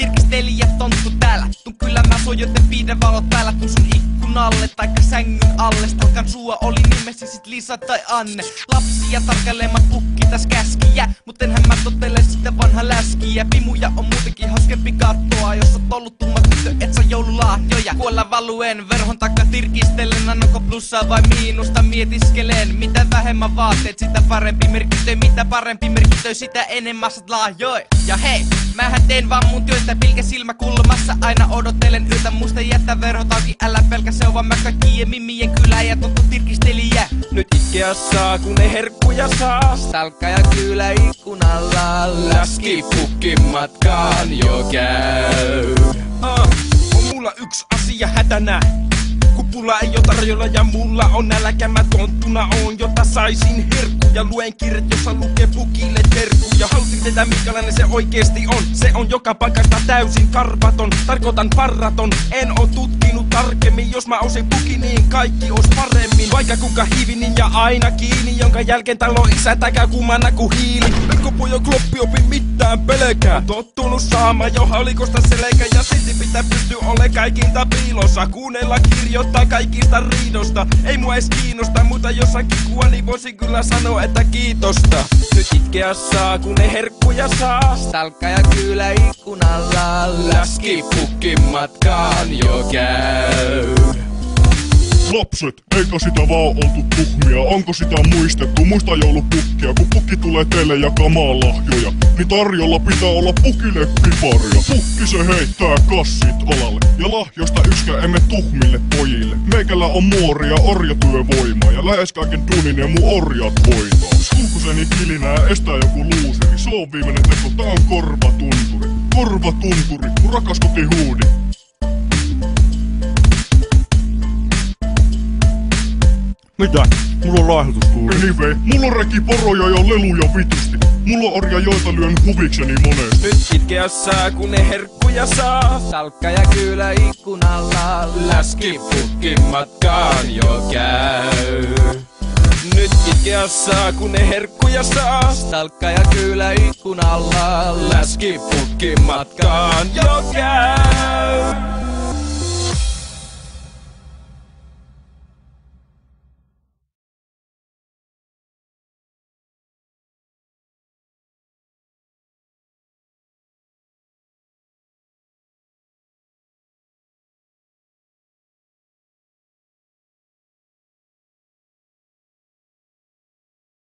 tirkistelijät tonttu täällä. Tun kyllä mä soi, joten pidä valot päällä. Tun sun ikkunalle taikka sängyn alle. Stalkan sua oli nimesi sit Lisa tai Anne. Lapsia tarkkailemaan pukki täs käskiä. Mut enhän mä totele sitä vanha läskiä. Pimuja on muutenkin hauskempi kattoa. Jos oot ollut tumma tyttö, et saa joululahjoja. Kuolla valuen verhon takka tirkistelen. Annanko plussaa vai miinusta mietiskelen. Mitä vähemmän vaatteet, sitä parempi merkitöi. Mitä parempi merkitöi, sitä enemmän saat lahjoi. Ja hei, mähän teen vaan mun työtä pilke silmäkulmassa. Aina odottelen yötä, muista jättä verhot auki. Älä pelkä, se on vaan mä kaikkien mimmien kylä ja tonttu tirkistelijä. Nyt itkeä saa, kun ei herkkuja saa. Stalkka ja kyllä ikkunalla. Läskipukkin matkaan jo käy. On mulla yksi asia hätänä. Kupulla ei oo tarjolla ja mulla on nälkä. Mä tonttuna on, jota saisin herkkuja. Luen kirjat, jossa lukee pukille terkkuja. Halusit tietää minkälainen se oikeesti on. Se on joka paikasta täysin karvaton. Tarkoitan parraton, en oo tutkinut tarkemmin. Jos mä osin puki, niin kaikki ois paremmin. Vaikka kuka hiivi, niin ja aina kiinni. Jonka jälkeen talo isäntä käy kuumana ku hiili. Nyt kun pujo kloppi opi mitään pelkää. Tottunut saamaan jo halikosta selkä. Ja silti pitää pystyä ole kaikinta piilossa. Kuunnella kirjoittaa kaikista riidosta. Ei mua ees kiinnosta, mutta jossakin kukua, niin voisin kyllä sanoa, että kiitosta. Nyt itkeä saa, kun ei herkkuja saa. Stalkka ja kyllä ikkunalla. Läskipukkin matkaan jo käy. Lapset, eikä sitä vaan oltu tuhmia. Onko sitä muistettu? Muista joulupukkia. Kun pukki tulee teille jakamaan lahjoja, niin tarjolla pitää olla pukille piparia. Pukki se heittää kassit olalle. Ja lahjoista yskä emme tuhmille pojille. Meikällä on muoria orjatyövoimaa. Ja lähes kaiken duunin ja mun orjat hoitaa. Kulkuseni kilinää estää joku luuseri. Se on viimeinen teko, tää on korvatunturi. Korvatunturi, mun rakas kotihuudi. Mitä? Mulla on lahjoituskuuri. Anyway, mulla on rekiporoja ja leluja vitusti. Mulla on orja, joita lyön huvikseni monesti. Nyt itkeä saa, kun ei herkkuja saa. Stalkka ja kyllä ikkunalla. Läskipukkin matkaan jo käy. Nyt itkeä saa, kun ei herkkuja saa. Stalkka ja kyllä ikkunalla. Läskipukkin matkaan jo käy.